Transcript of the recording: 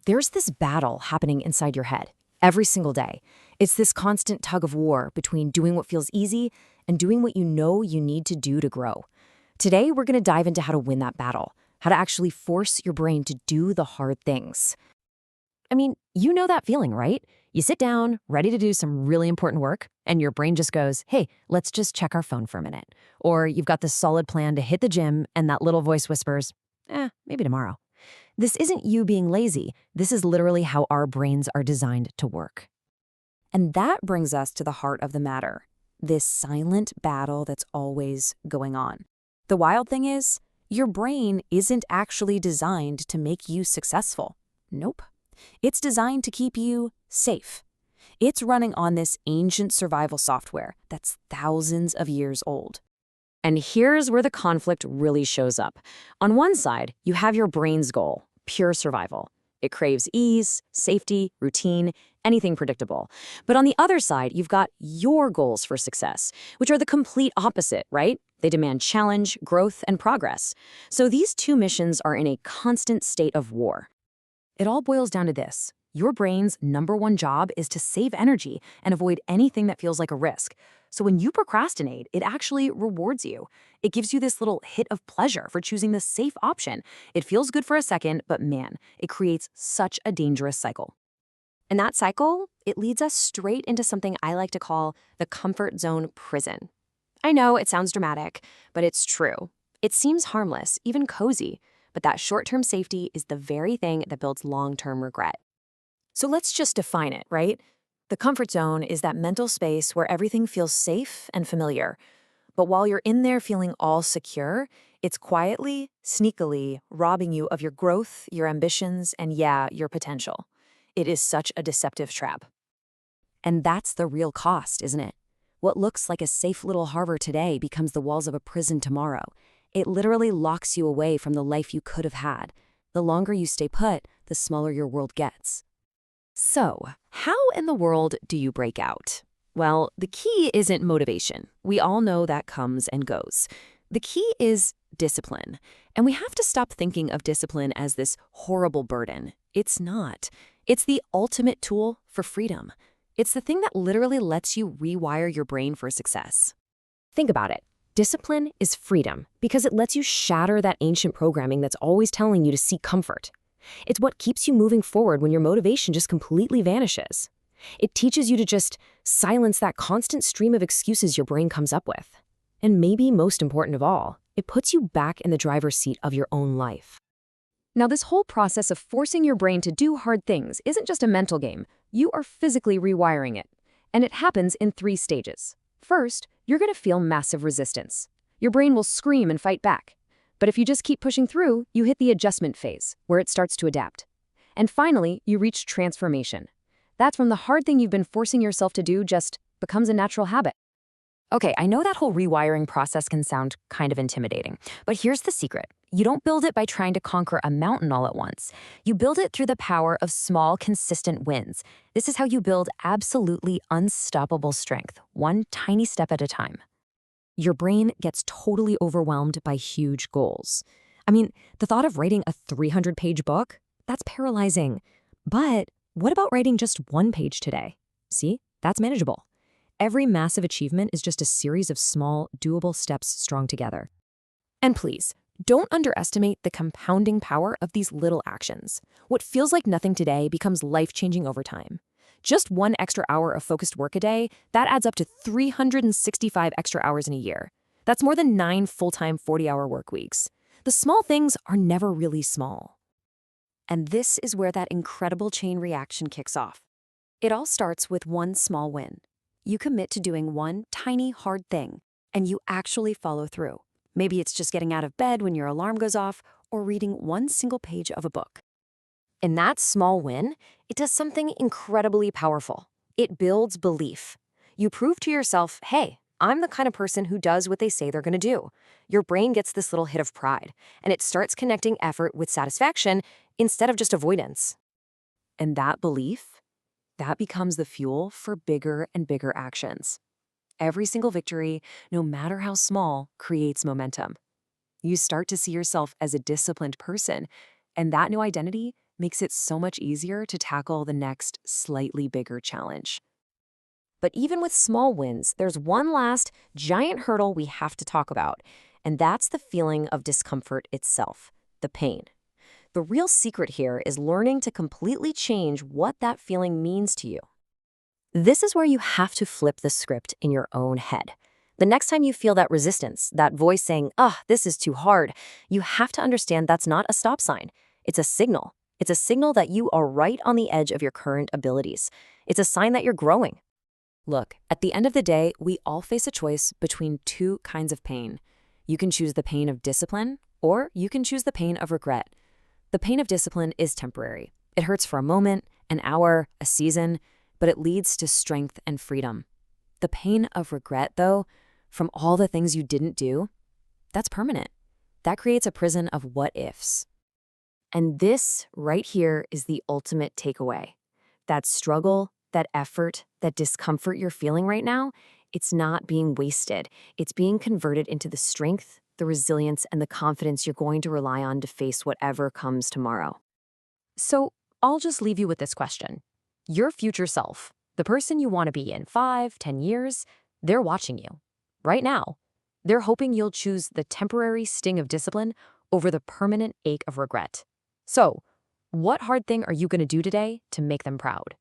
There's this battle happening inside your head every single day. It's this constant tug of war between doing what feels easy and doing what you know you need to do to grow. Today, we're going to dive into how to win that battle, how to actually force your brain to do the hard things. You know that feeling, right? You sit down, ready to do some really important work, and your brain just goes, hey, let's just check our phone for a minute. Or you've got this solid plan to hit the gym, and that little voice whispers, maybe tomorrow. This isn't you being lazy. This is literally how our brains are designed to work. And that brings us to the heart of the matter, this silent battle that's always going on. The wild thing is, your brain isn't actually designed to make you successful. Nope. It's designed to keep you safe. It's running on this ancient survival software that's thousands of years old. And here's where the conflict really shows up. On one side, you have your brain's goal, pure survival. It craves ease, safety, routine, anything predictable. But on the other side, you've got your goals for success, which are the complete opposite, right? They demand challenge, growth, and progress. So these two missions are in a constant state of war. It all boils down to this. Your brain's number one job is to save energy and avoid anything that feels like a risk. So when you procrastinate, it actually rewards you. It gives you this little hit of pleasure for choosing the safe option. It feels good for a second, but man, it creates such a dangerous cycle. And that cycle, it leads us straight into something I like to call the comfort zone prison. I know it sounds dramatic, but it's true. It seems harmless, even cozy, but that short-term safety is the very thing that builds long-term regret. So let's just define it, right? The comfort zone is that mental space where everything feels safe and familiar. But while you're in there feeling all secure, it's quietly, sneakily robbing you of your growth, your ambitions, and your potential. It is such a deceptive trap. And that's the real cost, isn't it? What looks like a safe little harbor today becomes the walls of a prison tomorrow. It literally locks you away from the life you could have had. The longer you stay put, the smaller your world gets. So, how in the world do you break out? Well, the key isn't motivation. We all know that comes and goes. The key is discipline. And we have to stop thinking of discipline as this horrible burden. It's not. It's the ultimate tool for freedom. It's the thing that literally lets you rewire your brain for success. Think about it. Discipline is freedom because it lets you shatter that ancient programming that's always telling you to seek comfort. It's what keeps you moving forward when your motivation just completely vanishes. It teaches you to just silence that constant stream of excuses your brain comes up with. And maybe most important of all, it puts you back in the driver's seat of your own life. Now, this whole process of forcing your brain to do hard things isn't just a mental game. You are physically rewiring it. And it happens in 3 stages. First, you're going to feel massive resistance. Your brain will scream and fight back. But if you just keep pushing through, you hit the adjustment phase, where it starts to adapt. And finally, you reach transformation. That's when the hard thing you've been forcing yourself to do just becomes a natural habit. Okay, I know that whole rewiring process can sound kind of intimidating, but here's the secret. You don't build it by trying to conquer a mountain all at once. You build it through the power of small, consistent wins. This is how you build absolutely unstoppable strength, one tiny step at a time. Your brain gets totally overwhelmed by huge goals. The thought of writing a 300-page book, that's paralyzing. But what about writing just 1 page today? See, that's manageable. Every massive achievement is just a series of small, doable steps strung together. And please, don't underestimate the compounding power of these little actions. What feels like nothing today becomes life-changing over time. Just 1 extra hour of focused work a day, that adds up to 365 extra hours in a year. That's more than 9 full-time 40-hour work weeks. The small things are never really small. And this is where that incredible chain reaction kicks off. It all starts with one small win. You commit to doing one tiny, hard thing, and you actually follow through. Maybe it's just getting out of bed when your alarm goes off, or reading 1 single page of a book. In that small win, it does something incredibly powerful. It builds belief. You prove to yourself, hey, I'm the kind of person who does what they say they're going to do. Your brain gets this little hit of pride, and it starts connecting effort with satisfaction instead of just avoidance. And that belief, that becomes the fuel for bigger and bigger actions. Every single victory, no matter how small, creates momentum. You start to see yourself as a disciplined person, and that new identity makes it so much easier to tackle the next slightly bigger challenge. But even with small wins, there's one last giant hurdle we have to talk about, and that's the feeling of discomfort itself, the pain. The real secret here is learning to completely change what that feeling means to you. This is where you have to flip the script in your own head. The next time you feel that resistance, that voice saying, this is too hard, you have to understand that's not a stop sign. It's a signal. It's a signal that you are right on the edge of your current abilities. It's a sign that you're growing. Look, at the end of the day, we all face a choice between two kinds of pain. You can choose the pain of discipline, or you can choose the pain of regret. The pain of discipline is temporary. It hurts for a moment, an hour, a season, but it leads to strength and freedom. The pain of regret, though, from all the things you didn't do, that's permanent. That creates a prison of what-ifs. And this right here is the ultimate takeaway. That struggle, that effort, that discomfort you're feeling right now, it's not being wasted. It's being converted into the strength, the resilience, and the confidence you're going to rely on to face whatever comes tomorrow. So I'll just leave you with this question. Your future self, the person you want to be in 5, 10 years, they're watching you. Right now, they're hoping you'll choose the temporary sting of discipline over the permanent ache of regret. So, what hard thing are you going to do today to make them proud?